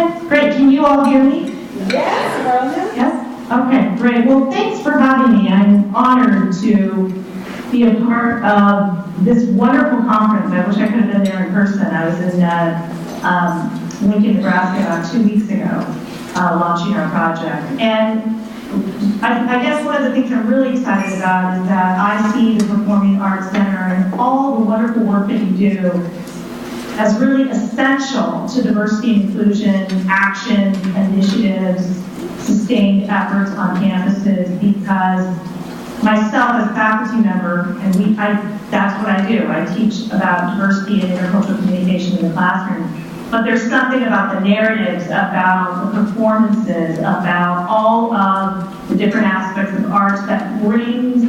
Okay, great. Can you all hear me? Yes, Rona. Yes? Okay, great. Well, thanks for having me. I'm honored to be a part of this wonderful conference. I wish I could have been there in person. I was in Lincoln, Nebraska about 2 weeks ago, launching our project. And I guess one of the things I'm really excited about is that I see the Performing Arts Center and all the wonderful work that you do as really essential to diversity and inclusion, action, initiatives, sustained efforts on campuses, because myself as a faculty member, and that's what I do. I teach about diversity and intercultural communication in the classroom. But there's something about the narratives, about the performances, about all of the different aspects of arts that brings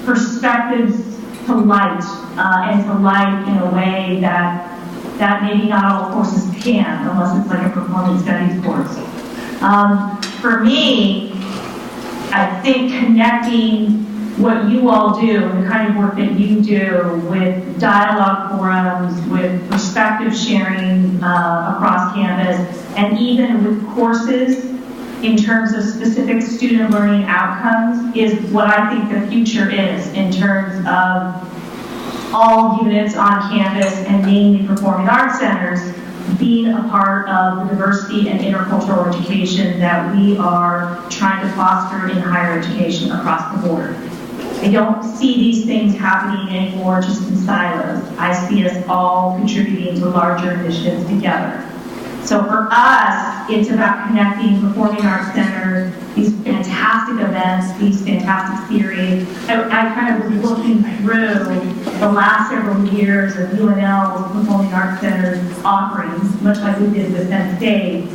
perspectives to light, and to light in a way that maybe not all courses can, unless it's like a performance studies course. For me, I think connecting what you all do and the kind of work that you do with dialogue forums, with perspective sharing across campus, and even with courses in terms of specific student learning outcomes is what I think the future is in terms of all units on campus and mainly performing arts centers being a part of the diversity and intercultural education that we are trying to foster in higher education across the board. I don't see these things happening anymore just in silos. I see us all contributing to larger initiatives together. So for us, it's about connecting performing arts centers, these fantastic events, these fantastic series. I kind of was looking through the last several years of UNL's Performing Arts Centers offerings, much like we did with Penn State,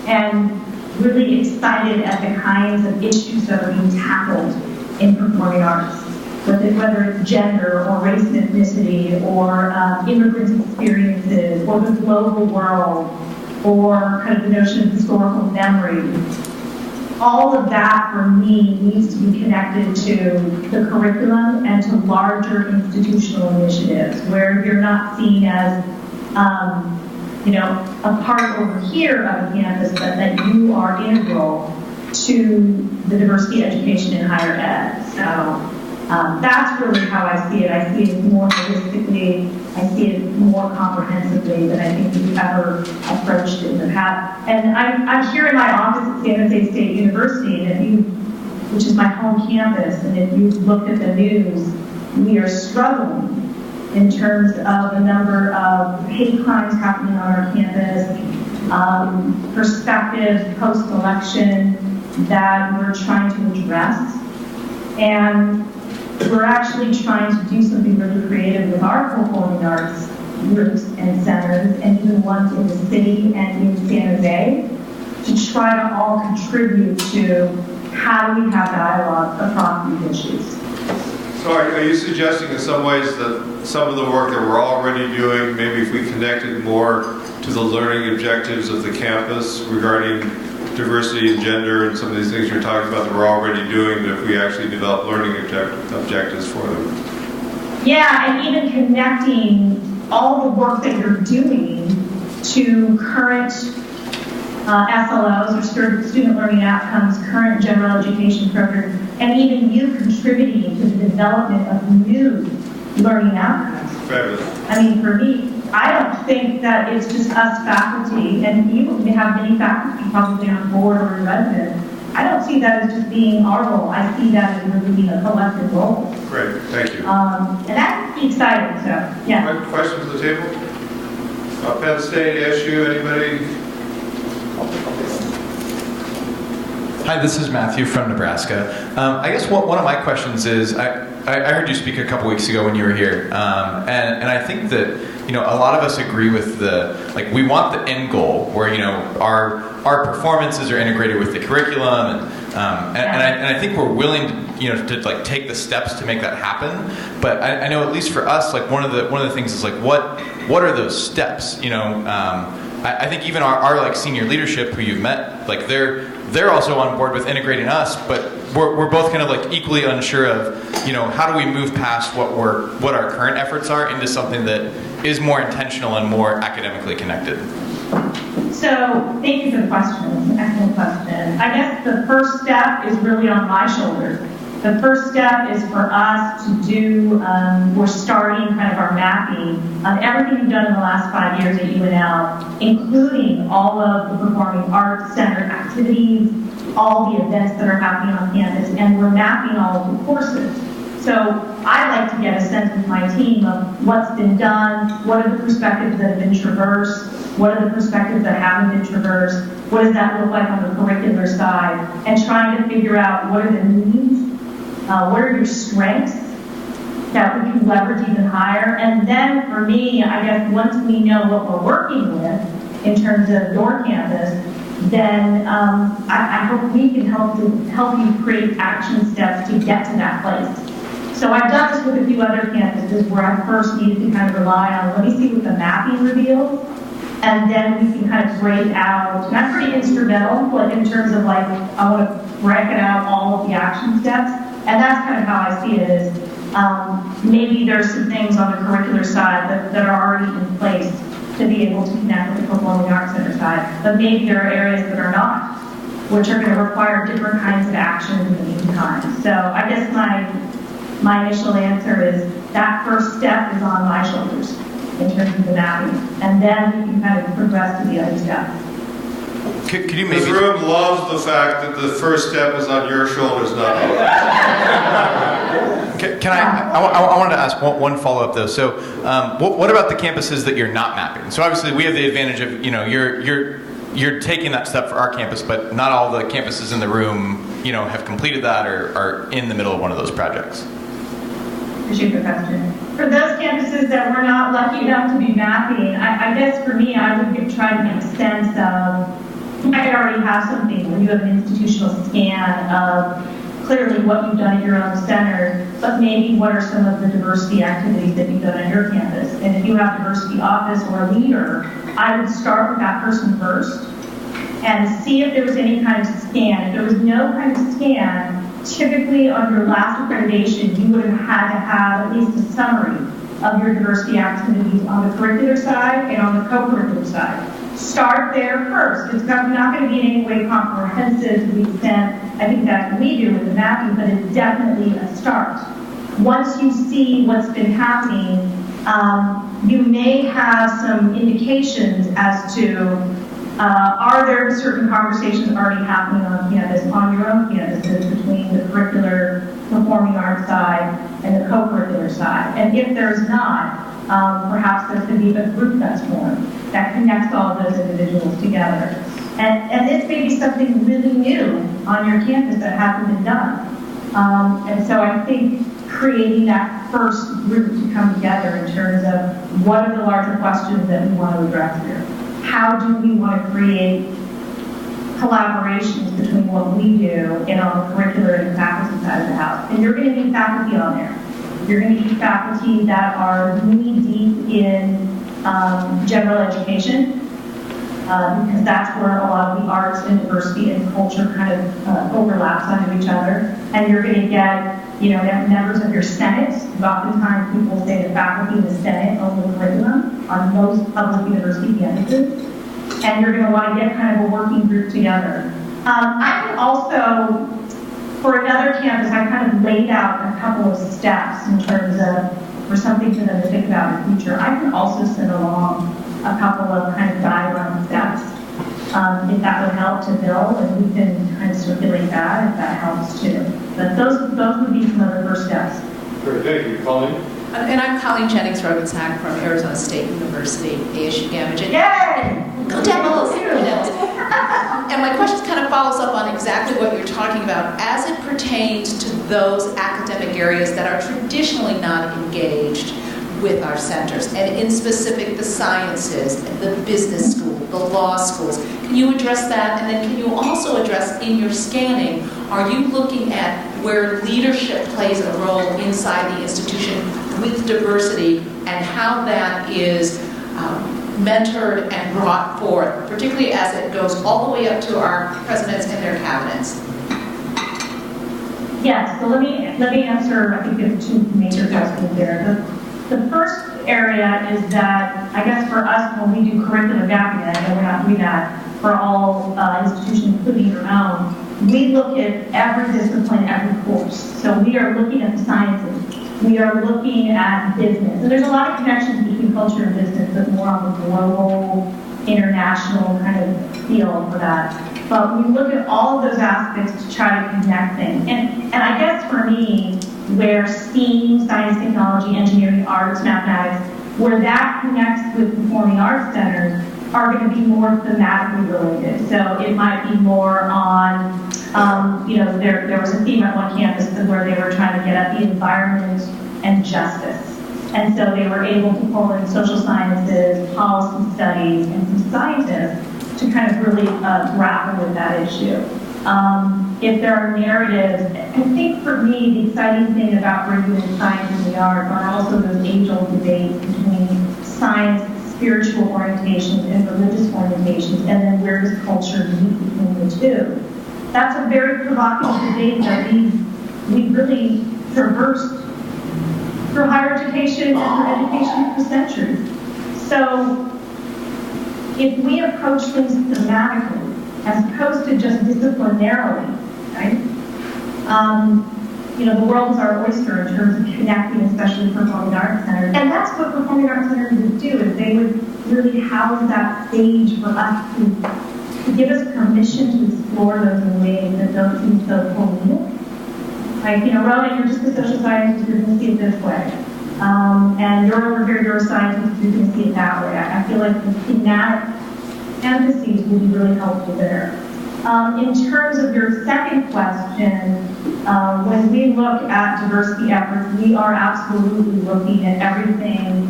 and really excited at the kinds of issues that are being tackled in performing arts, whether it's gender or race and ethnicity or immigrant experiences or the global world or kind of the notion of historical memory. All of that for me needs to be connected to the curriculum and to larger institutional initiatives where you're not seen as a part over here of a campus, but that you are integral to the diversity education in higher ed. So that's really how I see it. I see it more holistically. I see it more comprehensively than I think we've ever approached it in the past. And I'm here in my office at San Jose State University, which is my home campus, and if you look at the news, we are struggling in terms of the number of hate crimes happening on our campus, perspectives post-election that we're trying to address. And we're actually trying to do something really creative with our performing arts groups and centers, and even ones in the city and in San Jose, to try to all contribute to how do we have dialogue across these issues. So are you suggesting in some ways that some of the work that we're already doing, maybe if we connected more to the learning objectives of the campus regarding diversity and gender and some of these things you're talking about that we're already doing, that if we actually develop learning objectives for them? Yeah, and even connecting all the work that you're doing to current SLOs, or student learning outcomes, current general education programs, and even you contributing to the development of new learning outcomes. Fabulous. I mean, for me, I don't think that it's just us faculty, and you have many faculty probably on board or in residence. I don't see that as just being our role. I see that as really being a collective role. Great, thank you. And that's exciting, so, yeah. Questions at the table? Penn State, SU, anybody? Hi, this is Matthew from Nebraska. I guess one of my questions is, I heard you speak a couple weeks ago when you were here, and I think that a lot of us agree with we want the end goal where our performances are integrated with the curriculum, and I think we're willing to take the steps to make that happen. But I know at least for us, one of the things is what are those steps? I think even our senior leadership who you've met, they're also on board with integrating us, but we're both kind of equally unsure of how do we move past what our current efforts are into something that is more intentional and more academically connected. So thank you for the question. It's an excellent question. I guess the first step is really on my shoulders. The first step is for us to do, we're starting kind of our mapping of everything we've done in the last 5 years at UNL, including all of the performing arts center activities, all the events that are happening on campus, and we're mapping all of the courses. So I like to get a sense with my team of what's been done, what are the perspectives that have been traversed, what are the perspectives that haven't been traversed, what does that look like on the curricular side, and trying to figure out what are the needs, what are your strengths that we can leverage even higher. And then for me, I guess once we know what we're working with in terms of your campus, then I hope we can help you create action steps to get to that place. So I've done this with a few other campuses where I first needed to kind of rely on, let me see what the mapping reveals, and then we can kind of break out. And I'm pretty instrumental, like in terms of like, I want to break it out all of the action steps. And that's kind of how I see it is, maybe there's some things on the curricular side that are already in place to be able to connect with the Performing Arts Center side. But maybe there are areas that are not, which are going to require different kinds of actions in the meantime. So I guess my initial answer is that first step is on my shoulders in terms of the mapping. And then we can kind of progress to the other steps. Could you maybe... This room loves the fact that the first step is on your shoulders, not ours. I wanted to ask one follow-up though. So what about the campuses that you're not mapping? So obviously we have the advantage of, you're taking that step for our campus, but not all the campuses in the room, have completed that or are in the middle of one of those projects. Appreciate the question. For those campuses that we're not lucky enough to be mapping, I guess for me, I would try to make sense of, I already have something where you have an institutional scan of clearly what you've done at your own center, but maybe what are some of the diversity activities that you've done at your campus. And if you have a diversity office or a leader, I would start with that person first and see if there was any kind of scan. If there was no kind of scan, typically on your last accreditation, you would have had to have at least a summary of your diversity activities on the curricular side and on the co-curricular side. Start there first. It's not going to be in any way comprehensive to the extent I think that's what we do with the mapping, but it's definitely a start. Once you see what's been happening, you may have some indications as to are there certain conversations already happening on campus, on your own campuses, between the curricular performing arts side and the co-curricular side? And if there's not, perhaps there's going to be a group that's formed that connects all of those individuals together. And this may be something really new on your campus that hasn't been done. And so I think creating that first group to come together in terms of what are the larger questions that we want to address here? How do we want to create collaborations between what we do and on the curricular and faculty side of the house? And you're going to need faculty on there. You're going to need faculty that are really deep in general education, because that's where a lot of the arts and diversity and culture kind of overlaps onto each other. And you're going to get, members of your Senate. Oftentimes people say the faculty in the Senate own the curriculum on most public university campuses. And you're going to want to get kind of a working group together. I can also, for another campus, I kind of laid out a couple of steps in terms of, for something for them to think about in the future. I can also send along a couple of kind of guideline steps, if that would help to Bill, and we can kind of circulate that if that helps too. But those would be some of the first steps. Great, thank you. Colleen? And I'm Colleen Jennings-Robensack from Arizona State University, ASU Gamma. Yay! Go Devils! And my question kind of follows up on exactly what you're talking about as it pertains to those academic areas that are traditionally not engaged with our centers, and in specific the sciences, the business school, the law schools. Can you address that? And then can you also address in your scanning, are you looking at where leadership plays a role inside the institution with diversity and how that is mentored and brought forth, particularly as it goes all the way up to our presidents and their cabinets? Yes, so let me answer, I think there's two major questions there. The first area is that, I guess for us, when we do curriculum mapping, and I know we're not doing that for all institutions, including your own, we look at every discipline, every course. So we are looking at the sciences. We are looking at business. And there's a lot of connections between culture and business, but more on the global, international kind of feel for that. But we look at all of those aspects to try to connect things. And I guess for me, where STEAM, science, technology, engineering, arts, mathematics, where that connects with performing arts centers are going to be more thematically related. So it might be more on, there was a theme at one campus where they were trying to get at the environment and justice. And so they were able to pull in social sciences, policy studies, and some scientists to kind of really grapple with that issue. If there are narratives, I think for me, the exciting thing about bringing in science and the arts are also those age-old debates between science, spiritual orientations, and religious orientations, and then where does culture meet between the two. That's a very provocative debate that we really traversed through higher education and through education for centuries. So if we approach things thematically, as opposed to just disciplinarily, right? The world is our oyster in terms of connecting, especially performing arts centers. And that's what performing arts centers would do, is they would really house that stage for us to give us permission to explore those in ways that don't seem so polemic. Like, Rona, you're just a social scientist, you're going to see it this way. And you're over here, you're a scientist, you're going to see it that way. I feel like the thematic emphases will be really helpful there. In terms of your second question, when we look at diversity efforts, we are absolutely looking at everything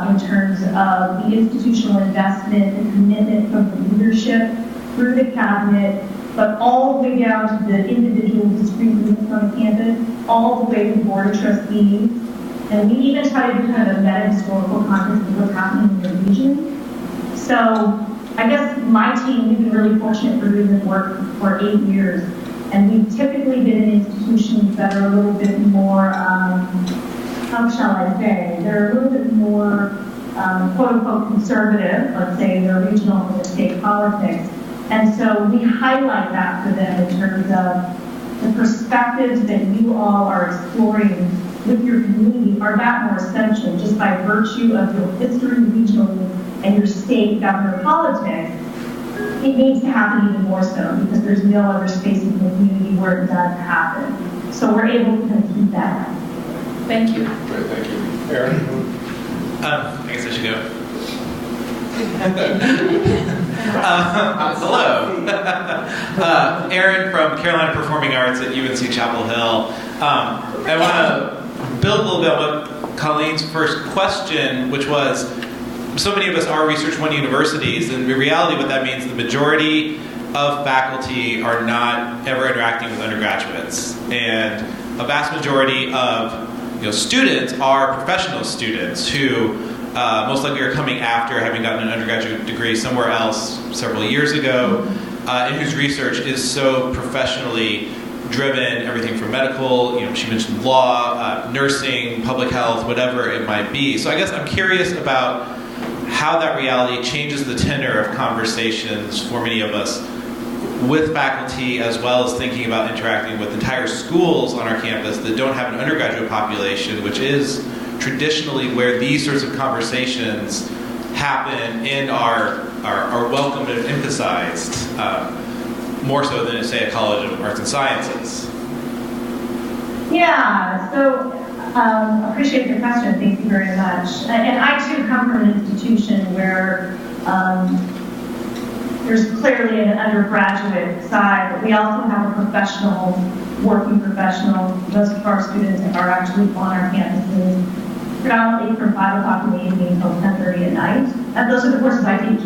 in terms of the institutional investment and commitment from the leadership through the cabinet, but all the way down to the individual discrete units on the campus, all the way to the board of trustees. And we even try to do kind of a meta-historical context of what's happening in the region. So I guess my team, we've been really fortunate for doing this work for 8 years. And we've typically been in institutions that are a little bit more, how shall I say, they're a little bit more, quote unquote, conservative, let's say they're regional or state politics. And so we highlight that for them in terms of the perspectives that you all are exploring with your community are that more essential just by virtue of your history regionally and your state governor politics. It needs to happen even more so because there's no other space in the community where it does happen. So we're able to kind of keep that. Thank you. Great, thank you. Aaron? I guess I should go. Hello. Aaron from Carolina Performing Arts at UNC Chapel Hill. I want to build a little bit on what Colleen's first question, which was, so many of us are Research One universities, and in reality what that means, the majority of faculty are not ever interacting with undergraduates. And a vast majority of students are professional students who most likely are coming after having gotten an undergraduate degree somewhere else several years ago, and whose research is so professionally driven, everything from medical, she mentioned law, nursing, public health, whatever it might be. So I guess I'm curious about how that reality changes the tenor of conversations for many of us with faculty, as well as thinking about interacting with entire schools on our campus that don't have an undergraduate population, which is traditionally where these sorts of conversations happen and are welcomed and emphasized, more so than, say, a College of Arts and Sciences. Yeah, so appreciate the question. Thank you very much. And I too come from an institution where there's clearly an undergraduate side, but we also have a professional, working professional. Most of our students are actually on our campuses, predominantly from 5 o'clock in the evening until 10:30 at night. And those are the courses I teach.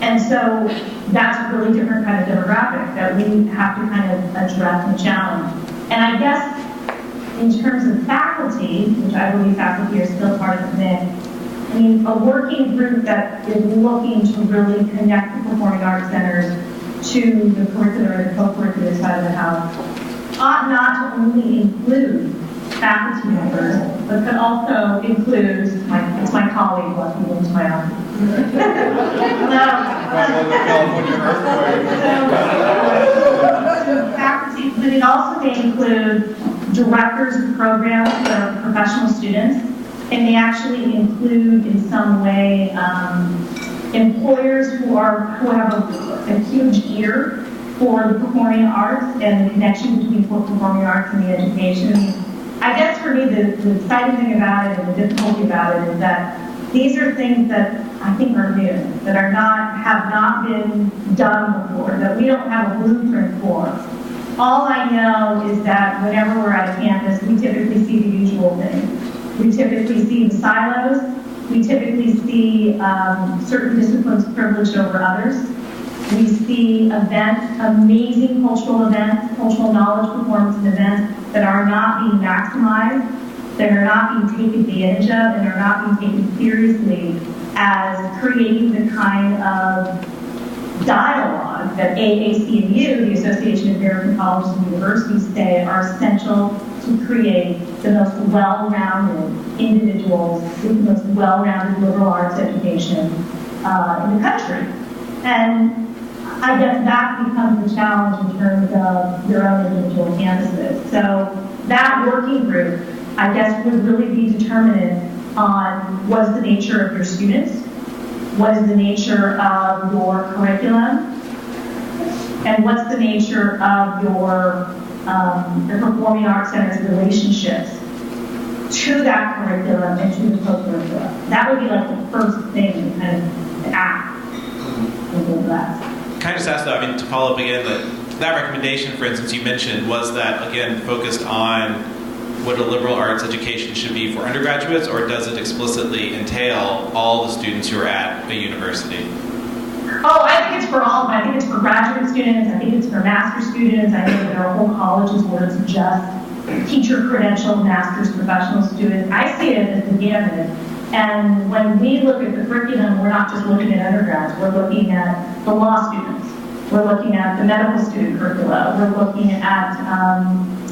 And so that's a really different kind of demographic that we have to kind of address and challenge. And I guess in terms of faculty, which I believe faculty are still part of the mix, I mean, a working group that is looking to really connect the performing arts centers to the curricular and co-curricular side of the house ought not to only include faculty members, but could also include, it's my colleague walking into my office. Faculty, but it also may include directors of programs that are professional students, and they actually include in some way employers who have a huge ear for the performing arts and the connection between performing arts and the education. I guess for me, the exciting thing about it and the difficulty about it is that these are things that I think are new, that have not been done before, that we don't have a blueprint for. All I know is that whenever we're at a campus, we typically see the usual things. We typically see the silos. We typically see certain disciplines privileged over others. We see events, amazing cultural events, cultural knowledge performance and events that are not being maximized, that are not being taken advantage of, and are not being taken seriously as creating the kind of dialogue that AACMU, the Association of American Colleges and Universities, say are essential to create the most well-rounded individuals with the most well-rounded liberal arts education in the country. And I guess that becomes the challenge in terms of your own individual campuses. So that working group, I guess, would really be determinant on what is the nature of your students, what is the nature of your curriculum, and what's the nature of your the performing arts center's relationships to that curriculum and to the co-curriculum. That would be like the first thing to kind of act with that. Can I just ask though, I mean, to follow up again, that recommendation, for instance, you mentioned, was that, again, focused on what a liberal arts education should be for undergraduates, or does it explicitly entail all the students who are at a university? Oh, I think it's for all of them. I think it's for graduate students. I think it's for master's students. I think there are whole colleges where it's just teacher credentialed master's professional students. I see it as the gamut. And when we look at the curriculum, we're not just looking at undergrads. We're looking at the law students. We're looking at the medical student curricula. We're looking at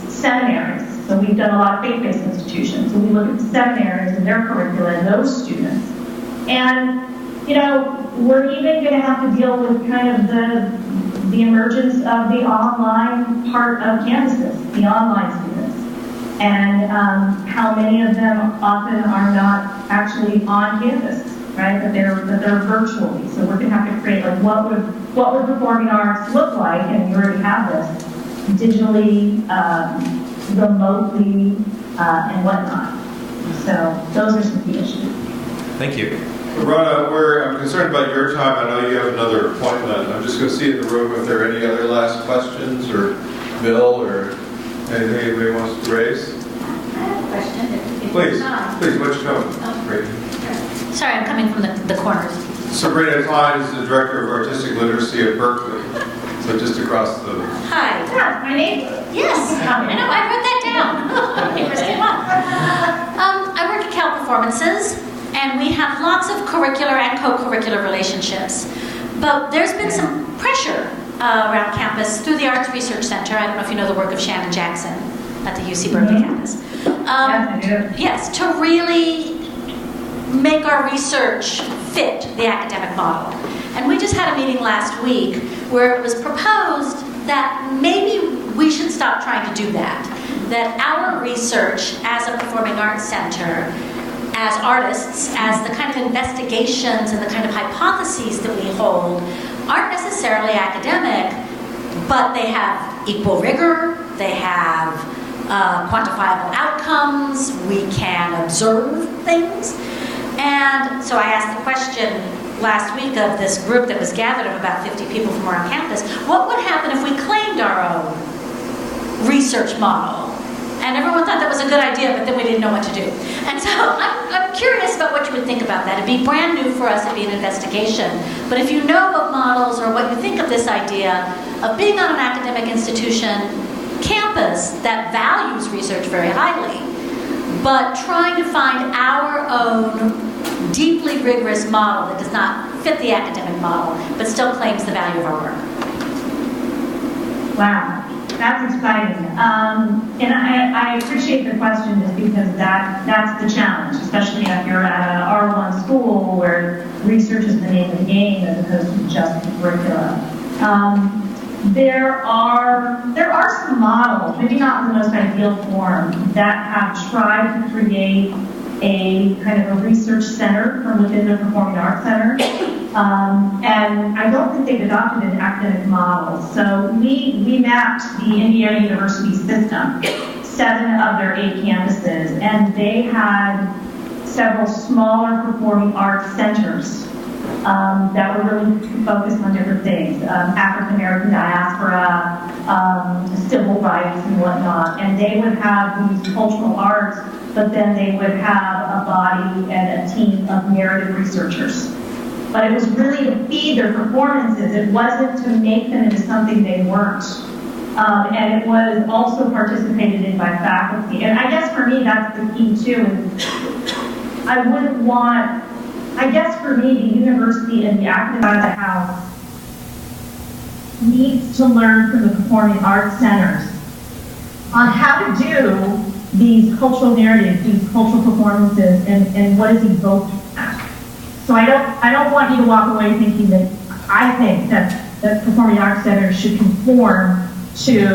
seminaries. So we've done a lot of faith-based institutions. So we look at the seminaries and their curricula and those students. And, you know, we're even going to have to deal with kind of the emergence of the online part of campuses, the online students, and how many of them often are not actually on campus, right? That they're virtually. So we're going to have to create like what would performing arts look like, and we already have this digitally, remotely, and whatnot. So those are some key issues. Thank you. Rona, I'm concerned about your time. I know you have another appointment. I'm just going to see in the room if there are any other last questions, or Bill, or anything anybody wants to raise. I have a question. Please, what's your name? Sorry, I'm coming from the corners. Sabrina Klein is the Director of Artistic Literacy at Berkeley, so just across the... Hi. Yeah, my name. Yes, I know, I wrote that down. Interesting one. I work at Cal Performances, and we have lots of curricular and co-curricular relationships. But there's been some pressure around campus through the Arts Research Center. I don't know if you know the work of Shannon Jackson at the UC Berkeley campus. Yes, I do. Yes, to really make our research fit the academic model. And we just had a meeting last week where it was proposed that maybe we should stop trying to do that. That our research as a performing arts center, as artists, as the kind of investigations and the kind of hypotheses that we hold aren't necessarily academic, but they have equal rigor, they have quantifiable outcomes, we can observe things. And so I asked the question last week of this group that was gathered of about 50 people from around campus, what would happen if we claimed our own research model? And everyone thought that was a good idea, but then we didn't know what to do. And so I'm curious about what you would think about that. It'd be brand new for us, it'd be an investigation. But if you know of models or what you think of this idea of being on an academic institution campus that values research very highly, but trying to find our own deeply rigorous model that does not fit the academic model, but still claims the value of our work. Wow. That's exciting. And I appreciate the question just because that's the challenge, especially if you're at an R1 school where research is the name of the game as opposed to just the curricula. There are some models, maybe not in the most ideal form, that have tried to create a kind of a research center from within the Performing Arts Center. And I don't think they've adopted an academic model. So we mapped the Indiana University system, 7 of their 8 campuses, and they had several smaller performing arts centers that were really focused on different things, African American diaspora, civil rights and whatnot. And they would have these cultural arts, but then they would have a body and a team of narrative researchers. But it was really to feed their performances. It wasn't to make them into something they weren't. And it was also participated in by faculty. And I guess for me, that's the key too. Is I guess for me, the university and the academic side of the house needs to learn from the performing arts centers on how to do these cultural narratives, these cultural performances, and what is evoked from that. So I don't want you to walk away thinking that I think that performing arts centers should conform to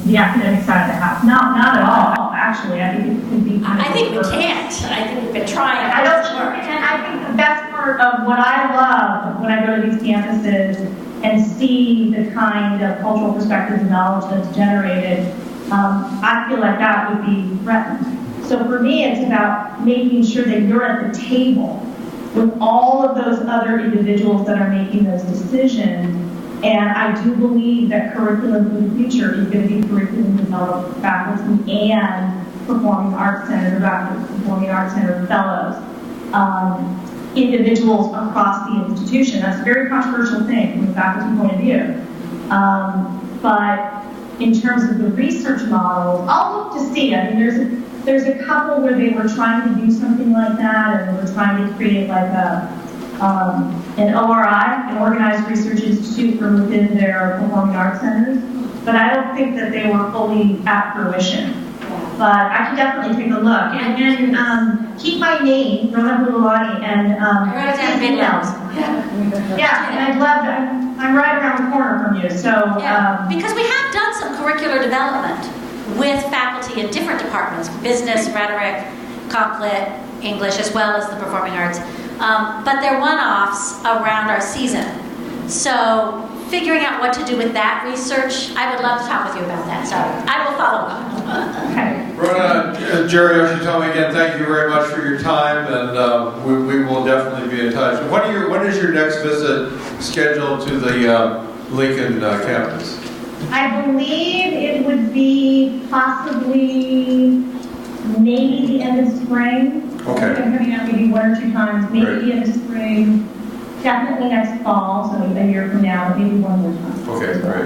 the academic side of the house. Not at all. Actually, I think it could be. I think we can't. I think we've been trying. And I think the best part of what I love when I go to these campuses and see the kind of cultural perspectives and knowledge that's generated, I feel like that would be threatened. So for me, it's about making sure that you're at the table with all of those other individuals that are making those decisions. And I do believe that curriculum for the future is going to be curriculum developed for faculty and performing arts center directors, performing arts center fellows, individuals across the institution. That's a very controversial thing from a faculty point of view. But in terms of the research models, I'll look to see. I mean, there's a couple where they were trying to do something like that, and they were trying to create like an ORI, an Organized Research Institute, from within their performing arts centers. But I don't think that they were fully at fruition. But I can definitely take a look. And keep my name, Rona Halualani, and I wrote it down in big notes. Yeah, and I'd love to. I'm right around the corner from you, so. Yeah, because we have done some curricular development with faculty in different departments, business, rhetoric, comp lit, English, as well as the performing arts. But they're one-offs around our season. So figuring out what to do with that research, I would love to talk with you about that. So I will follow up. Okay. Rona, Jerry Yoshitomi, again, thank you very much for your time, and we will definitely be in touch. When is your next visit scheduled to the Lincoln campus? I believe it would be possibly maybe the end of spring. Okay. I'm coming out maybe 1 or 2 times, maybe Great. the end of spring, definitely next fall, so a year from now, maybe 1 more time. Okay, great.